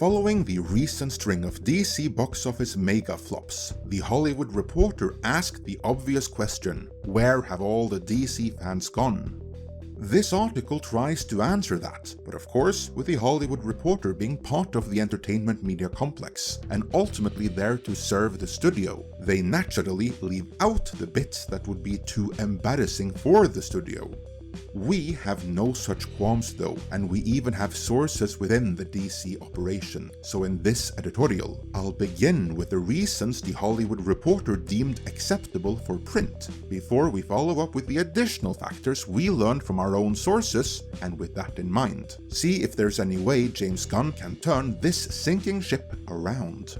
Following the recent string of DC box office megaflops, The Hollywood Reporter asked the obvious question, where have all the DC fans gone? This article tries to answer that, but of course with The Hollywood Reporter being part of the entertainment media complex, and ultimately there to serve the studio, they naturally leave out the bits that would be too embarrassing for the studio. We have no such qualms though, and we even have sources within the DC operation, so in this editorial, I'll begin with the reasons The Hollywood Reporter deemed acceptable for print, before we follow up with the additional factors we learned from our own sources, and with that in mind, see if there's any way James Gunn can turn this sinking ship around.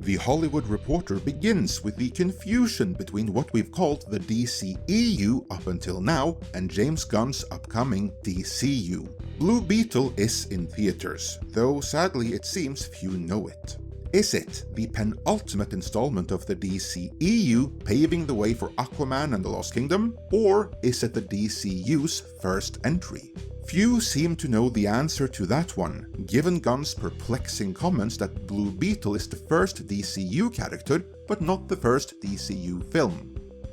The Hollywood Reporter begins with the confusion between what we've called the DCEU up until now and James Gunn's upcoming DCU. Blue Beetle is in theaters, though sadly it seems few know it. Is it the penultimate installment of the DCEU paving the way for Aquaman and the Lost Kingdom, or is it the DCU's first entry? Few seem to know the answer to that one, given Gunn's perplexing comments that Blue Beetle is the first DCU character, but not the first DCU film.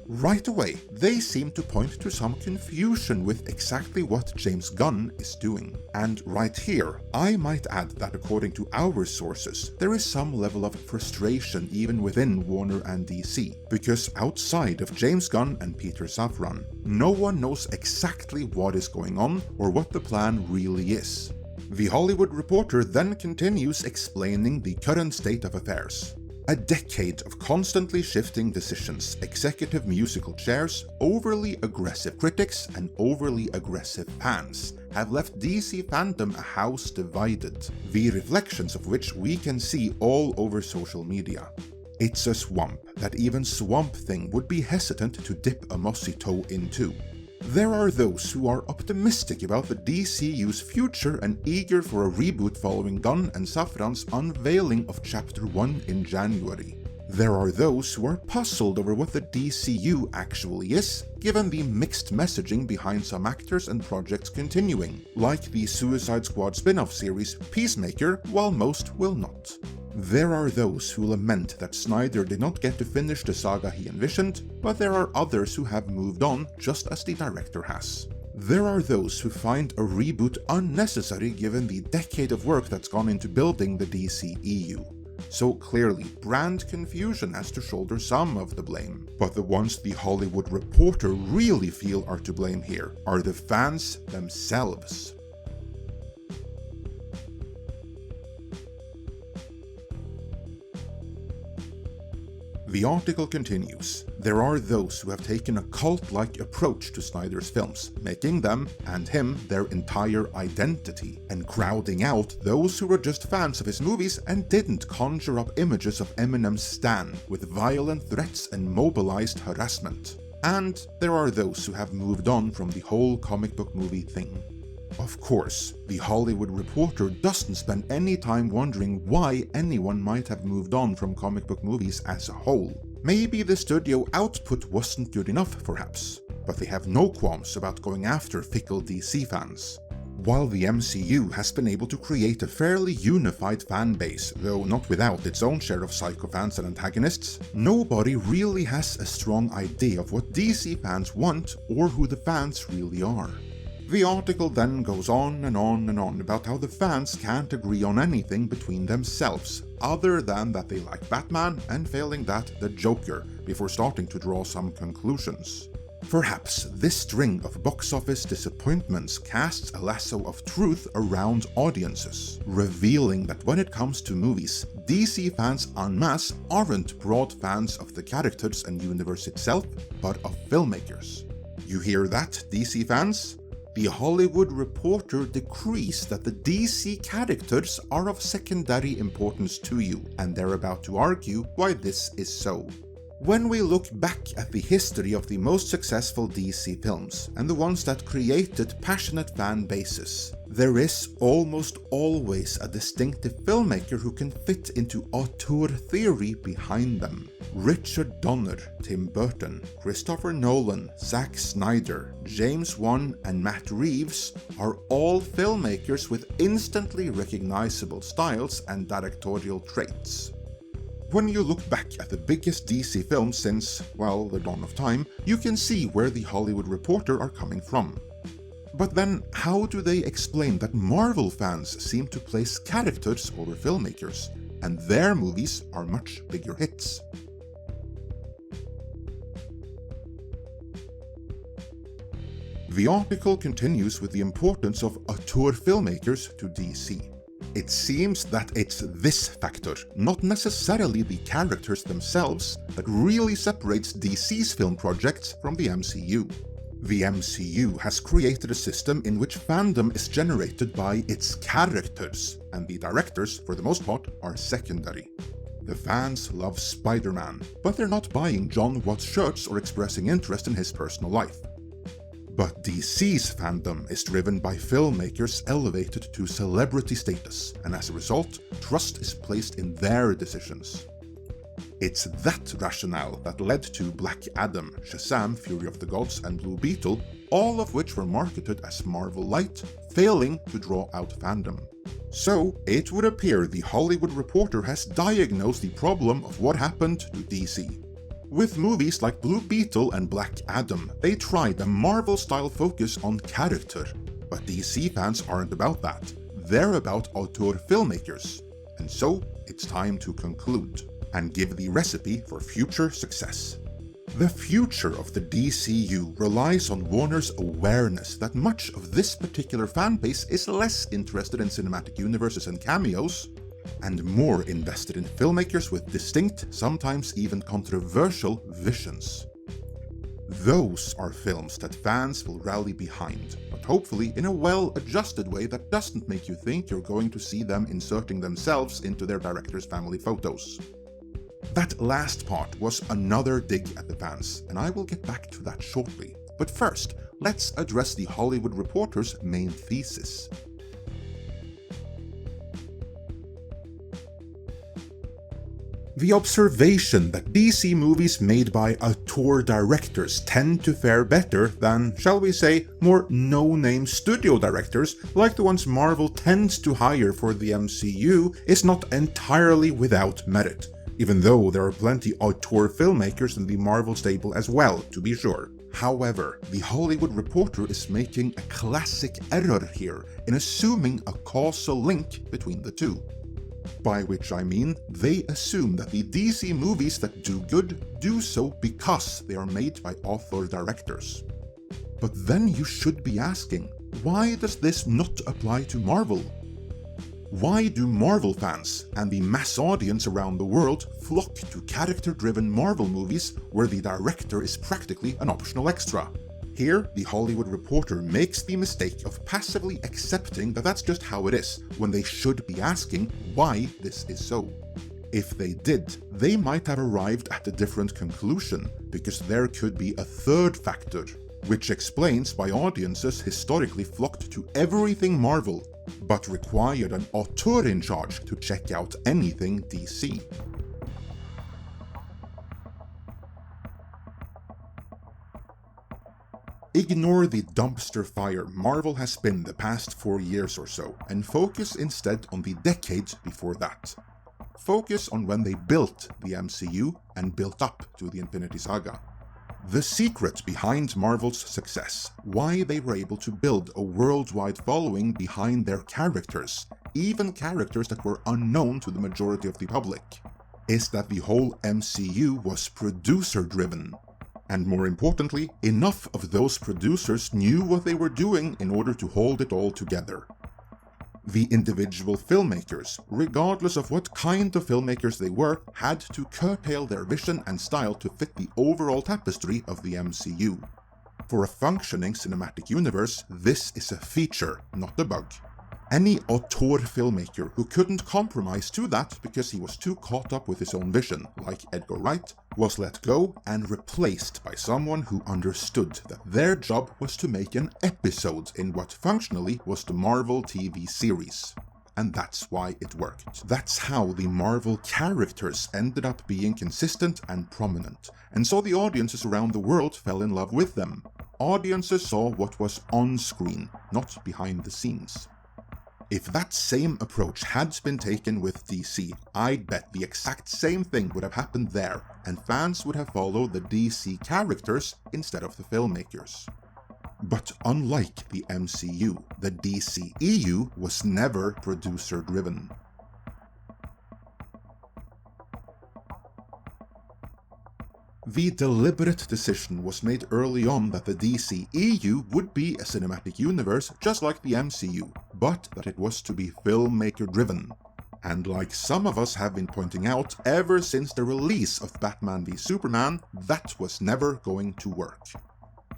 Right away, they seem to point to some confusion with exactly what James Gunn is doing. And right here, I might add that according to our sources, there is some level of frustration even within Warner and DC, because outside of James Gunn and Peter Safran, no one knows exactly what is going on or what the plan really is. The Hollywood Reporter then continues explaining the current state of affairs. A decade of constantly shifting decisions, executive musical chairs, overly aggressive critics, and overly aggressive fans have left DC fandom a house divided, the reflections of which we can see all over social media. It's a swamp that even Swamp Thing would be hesitant to dip a mossy toe into. There are those who are optimistic about the DCU's future and eager for a reboot following Gunn and Safran's unveiling of Chapter 1 in January. There are those who are puzzled over what the DCU actually is, given the mixed messaging behind some actors and projects continuing, like the Suicide Squad spin-off series Peacemaker, while most will not. There are those who lament that Snyder did not get to finish the saga he envisioned, but there are others who have moved on just as the director has. There are those who find a reboot unnecessary given the decade of work that's gone into building the DCEU. So clearly, brand confusion has to shoulder some of the blame. But the ones the Hollywood Reporter really feel are to blame here are the fans themselves. The article continues. There are those who have taken a cult-like approach to Snyder's films, making them, and him, their entire identity, and crowding out those who were just fans of his movies and didn't conjure up images of Eminem's Stan with violent threats and mobilized harassment. And there are those who have moved on from the whole comic book movie thing. Of course, The Hollywood Reporter doesn't spend any time wondering why anyone might have moved on from comic book movies as a whole. Maybe the studio output wasn't good enough, perhaps, but they have no qualms about going after fickle DC fans. While the MCU has been able to create a fairly unified fan base, though not without its own share of psycho-fans and antagonists, nobody really has a strong idea of what DC fans want or who the fans really are. The article then goes on and on and on about how the fans can't agree on anything between themselves, other than that they like Batman and failing that, the Joker, before starting to draw some conclusions. Perhaps this string of box office disappointments casts a lasso of truth around audiences, revealing that when it comes to movies, DC fans en masse aren't broad fans of the characters and universe itself, but of filmmakers. You hear that, DC fans? The Hollywood Reporter decrees that the DC characters are of secondary importance to you, and they're about to argue why this is so. When we look back at the history of the most successful DC films, and the ones that created passionate fan bases, there is almost always a distinctive filmmaker who can fit into auteur theory behind them. Richard Donner, Tim Burton, Christopher Nolan, Zack Snyder, James Gunn and Matt Reeves are all filmmakers with instantly recognizable styles and directorial traits. When you look back at the biggest DC films since, well, the dawn of time, you can see where the Hollywood Reporter are coming from. But then, how do they explain that Marvel fans seem to place characters over filmmakers, and their movies are much bigger hits? The article continues with the importance of auteur filmmakers to DC. It seems that it's this factor, not necessarily the characters themselves, that really separates DC's film projects from the MCU. The MCU has created a system in which fandom is generated by its characters, and the directors, for the most part, are secondary. The fans love Spider-Man, but they're not buying John Watts shirts or expressing interest in his personal life. But DC's fandom is driven by filmmakers elevated to celebrity status, and as a result, trust is placed in their decisions. It's that rationale that led to Black Adam, Shazam, Fury of the Gods, and Blue Beetle, all of which were marketed as Marvel Light, failing to draw out fandom. So, it would appear the Hollywood Reporter has diagnosed the problem of what happened to DC. With movies like Blue Beetle and Black Adam, they tried a Marvel-style focus on character, but DC fans aren't about that. They're about auteur filmmakers. And so, it's time to conclude and give the recipe for future success. The future of the DCU relies on Warner's awareness that much of this particular fanbase is less interested in cinematic universes and cameos, and more invested in filmmakers with distinct, sometimes even controversial visions. Those are films that fans will rally behind, but hopefully in a well-adjusted way that doesn't make you think you're going to see them inserting themselves into their director's family photos. That last part was another dig at the fans, and I will get back to that shortly. But first, let's address the Hollywood Reporter's main thesis. The observation that DC movies made by auteur directors tend to fare better than, shall we say, more no-name studio directors like the ones Marvel tends to hire for the MCU is not entirely without merit, even though there are plenty auteur filmmakers in the Marvel stable as well, to be sure. However, the Hollywood Reporter is making a classic error here in assuming a causal link between the two. By which I mean, they assume that the DC movies that do good do so because they are made by author directors. But then you should be asking, why does this not apply to Marvel? Why do Marvel fans and the mass audience around the world flock to character-driven Marvel movies where the director is practically an optional extra? Here, the Hollywood Reporter makes the mistake of passively accepting that that's just how it is, when they should be asking why this is so. If they did, they might have arrived at a different conclusion, because there could be a third factor, which explains why audiences historically flocked to everything Marvel, but required an auteur in charge to check out anything DC. Ignore the dumpster fire Marvel has been the past 4 years or so, and focus instead on the decades before that. Focus on when they built the MCU and built up to the Infinity Saga. The secret behind Marvel's success, why they were able to build a worldwide following behind their characters, even characters that were unknown to the majority of the public, is that the whole MCU was producer-driven. And more importantly, enough of those producers knew what they were doing in order to hold it all together. The individual filmmakers, regardless of what kind of filmmakers they were, had to curtail their vision and style to fit the overall tapestry of the MCU. For a functioning cinematic universe, this is a feature, not a bug. Any auteur filmmaker who couldn't compromise to that because he was too caught up with his own vision, like Edgar Wright, was let go and replaced by someone who understood that their job was to make an episode in what functionally was the Marvel TV series. and that's why it worked. That's how the Marvel characters ended up being consistent and prominent, and so the audiences around the world fell in love with them. Audiences saw what was on screen, not behind the scenes. If that same approach had been taken with DC, I'd bet the exact same thing would have happened there, and fans would have followed the DC characters instead of the filmmakers. But unlike the MCU, the DCEU was never producer-driven. The deliberate decision was made early on that the DCEU would be a cinematic universe just like the MCU, but that it was to be filmmaker-driven. And like some of us have been pointing out ever since the release of Batman v Superman, that was never going to work.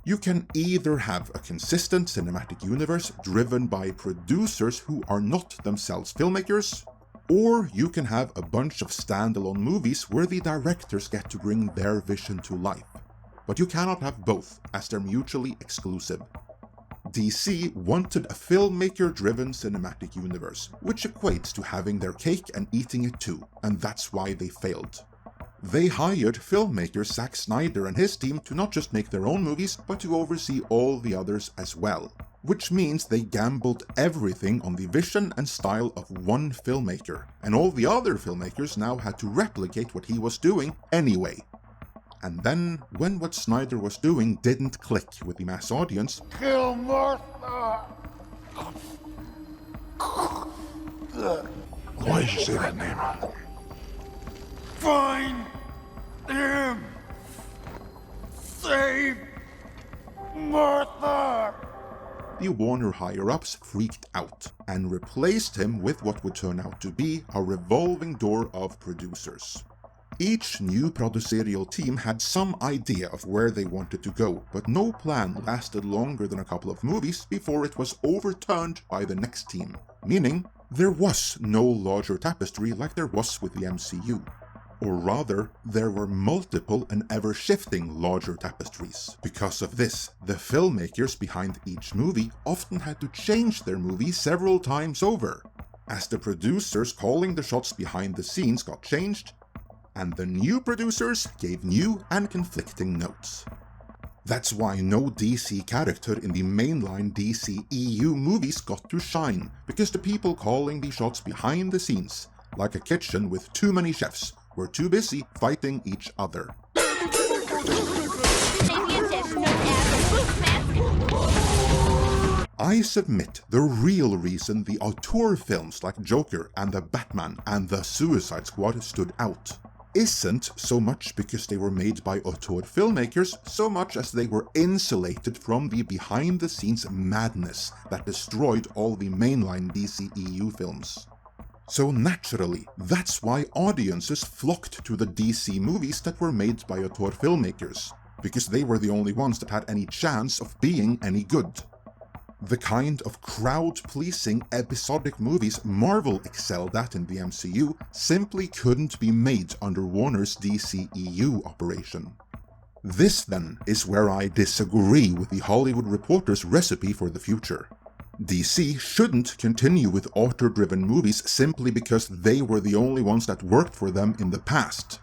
You can either have a consistent cinematic universe driven by producers who are not themselves filmmakers, or you can have a bunch of standalone movies where the directors get to bring their vision to life. But you cannot have both, as they're mutually exclusive. DC wanted a filmmaker-driven cinematic universe, which equates to having their cake and eating it too, and that's why they failed. They hired filmmaker Zack Snyder and his team to not just make their own movies, but to oversee all the others as well. Which means they gambled everything on the vision and style of one filmmaker, and all the other filmmakers now had to replicate what he was doing anyway. And then, when what Snyder was doing didn't click with the mass audience, Kill Martha! Why did you say that name? Find him! Save Martha! the Warner higher-ups freaked out and replaced him with what would turn out to be a revolving door of producers. Each new producerial team had some idea of where they wanted to go, but no plan lasted longer than a couple of movies before it was overturned by the next team, meaning there was no larger tapestry like there was with the MCU. Or rather, there were multiple and ever-shifting larger tapestries. Because of this, the filmmakers behind each movie often had to change their movie several times over, as the producers calling the shots behind the scenes got changed, and the new producers gave new and conflicting notes. That's why no DC character in the mainline DCEU movies got to shine, because the people calling the shots behind the scenes, like a kitchen with too many chefs, were too busy fighting each other. I submit the real reason the auteur films like Joker and the Batman and the Suicide Squad stood out isn't so much because they were made by auteur filmmakers so much as they were insulated from the behind-the-scenes madness that destroyed all the mainline DCEU films. So naturally, that's why audiences flocked to the DC movies that were made by auteur filmmakers, because they were the only ones that had any chance of being any good. The kind of crowd-pleasing episodic movies Marvel excelled at in the MCU simply couldn't be made under Warner's DCEU operation. This then is where I disagree with the Hollywood Reporter's recipe for the future. DC shouldn't continue with author-driven movies simply because they were the only ones that worked for them in the past.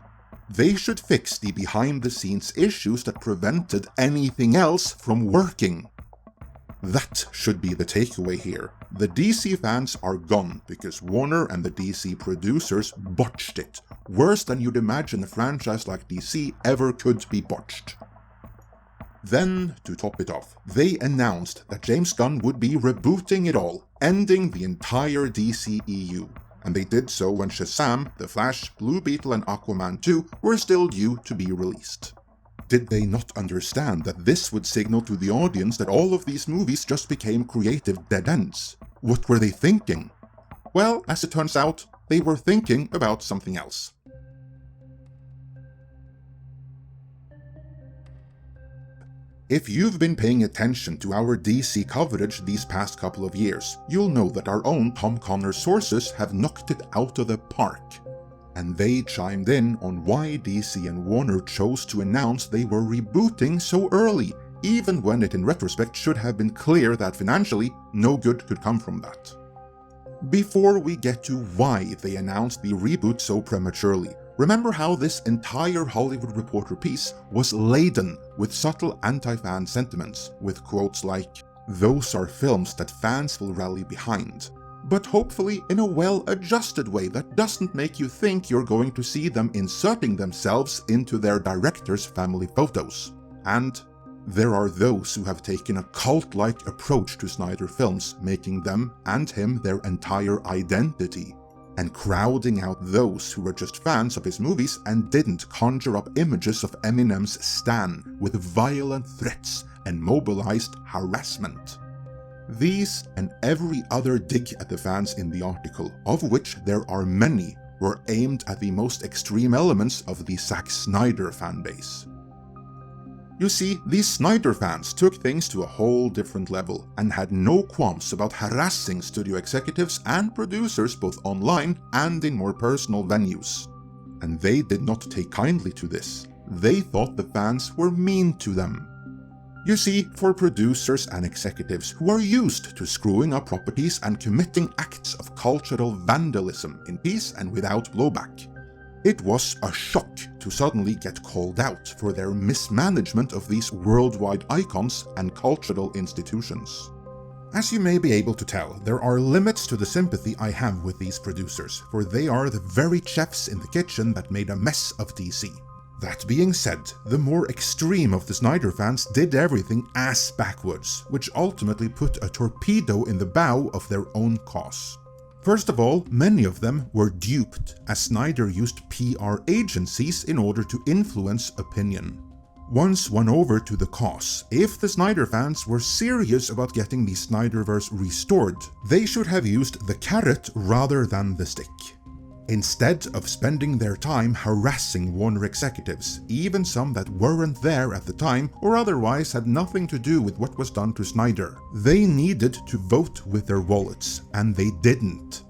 They should fix the behind-the-scenes issues that prevented anything else from working. That should be the takeaway here. The DC fans are gone because Warner and the DC producers botched it, worse than you'd imagine a franchise like DC ever could be botched. Then, to top it off, they announced that James Gunn would be rebooting it all, ending the entire DCEU, and they did so when Shazam, The Flash, Blue Beetle and Aquaman 2 were still due to be released. Did they not understand that this would signal to the audience that all of these movies just became creative dead ends? What were they thinking? Well, as it turns out, they were thinking about something else. If you've been paying attention to our DC coverage these past couple of years, you'll know that our own Tom Connor sources have knocked it out of the park. And they chimed in on why DC and Warner chose to announce they were rebooting so early, even when it in retrospect should have been clear that financially, no good could come from that. Before we get to why they announced the reboot so prematurely, remember how this entire Hollywood Reporter piece was laden with subtle anti-fan sentiments, with quotes like, "Those are films that fans will rally behind," but hopefully in a well-adjusted way that doesn't make you think you're going to see them inserting themselves into their director's family photos. And there are those who have taken a cult-like approach to Snyder films, making them and him their entire identity, and crowding out those who were just fans of his movies and didn't conjure up images of Eminem's Stan with violent threats and mobilized harassment. These and every other dig at the fans in the article, of which there are many, were aimed at the most extreme elements of the Zack Snyder fanbase. You see, these Snyder fans took things to a whole different level and had no qualms about harassing studio executives and producers both online and in more personal venues. And they did not take kindly to this. They thought the fans were mean to them. You see, for producers and executives who are used to screwing up properties and committing acts of cultural vandalism in peace and without blowback, it was a shock to suddenly get called out for their mismanagement of these worldwide icons and cultural institutions. As you may be able to tell, there are limits to the sympathy I have with these producers, for they are the very chefs in the kitchen that made a mess of DC. That being said, the more extreme of the Snyder fans did everything ass backwards, which ultimately put a torpedo in the bow of their own cause. First of all, many of them were duped, as Snyder used PR agencies in order to influence opinion. Once won over to the cause, if the Snyder fans were serious about getting the Snyderverse restored, they should have used the carrot rather than the stick. Instead of spending their time harassing Warner executives, even some that weren't there at the time or otherwise had nothing to do with what was done to Snyder, they needed to vote with their wallets, and they didn't.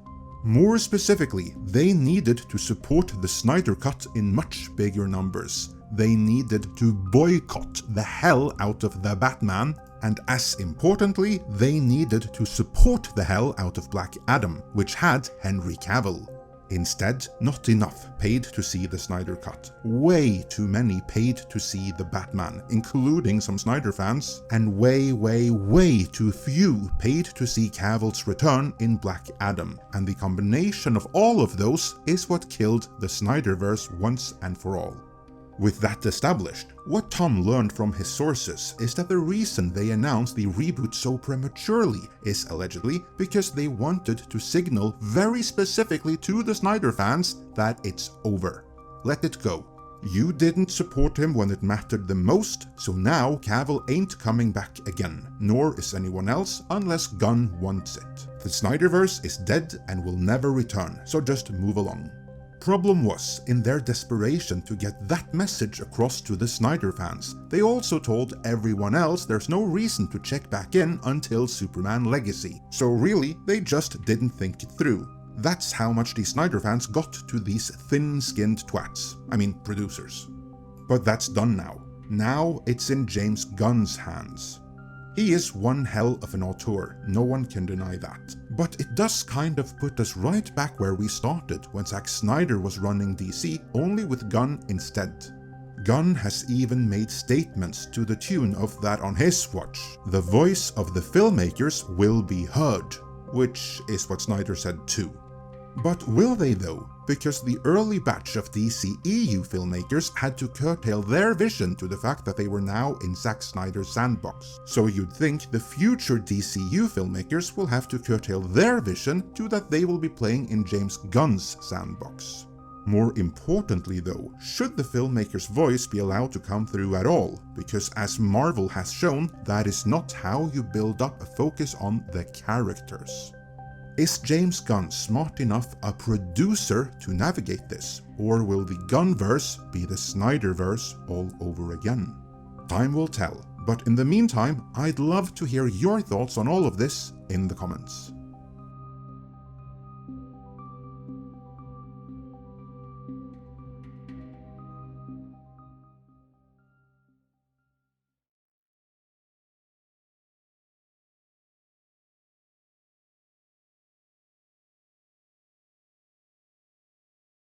More specifically, they needed to support the Snyder Cut in much bigger numbers. They needed to boycott the hell out of The Batman, and as importantly, they needed to support the hell out of Black Adam, which had Henry Cavill. Instead, not enough paid to see the Snyder Cut. Way too many paid to see the Batman, including some Snyder fans, and way too few paid to see Cavill's return in Black Adam. And the combination of all of those is what killed the Snyderverse once and for all. With that established, what Tom learned from his sources is that the reason they announced the reboot so prematurely is allegedly because they wanted to signal very specifically to the Snyder fans that it's over. Let it go. You didn't support him when it mattered the most, so now Cavill ain't coming back again, nor is anyone else unless Gunn wants it. The Snyderverse is dead and will never return, so just move along. Problem was, in their desperation to get that message across to the Snyder fans, they also told everyone else there's no reason to check back in until Superman Legacy. So really, they just didn't think it through. That's how much the Snyder fans got to these thin-skinned twats. I mean, producers. But that's done now. Now it's in James Gunn's hands. He is one hell of an auteur, no one can deny that. But it does kind of put us right back where we started when Zack Snyder was running DC, only with Gunn instead. Gunn has even made statements to the tune of that on his watch. The voice of the filmmakers will be heard, which is what Snyder said too. But will they though? Because the early batch of DCEU filmmakers had to curtail their vision to the fact that they were now in Zack Snyder's sandbox. So you'd think the future DCEU filmmakers will have to curtail their vision to that they will be playing in James Gunn's sandbox. More importantly though, should the filmmaker's voice be allowed to come through at all? Because as Marvel has shown, that is not how you build up a focus on the characters. Is James Gunn smart enough a producer to navigate this, or will the Gunnverse be the Snyderverse all over again? Time will tell, but in the meantime, I'd love to hear your thoughts on all of this in the comments.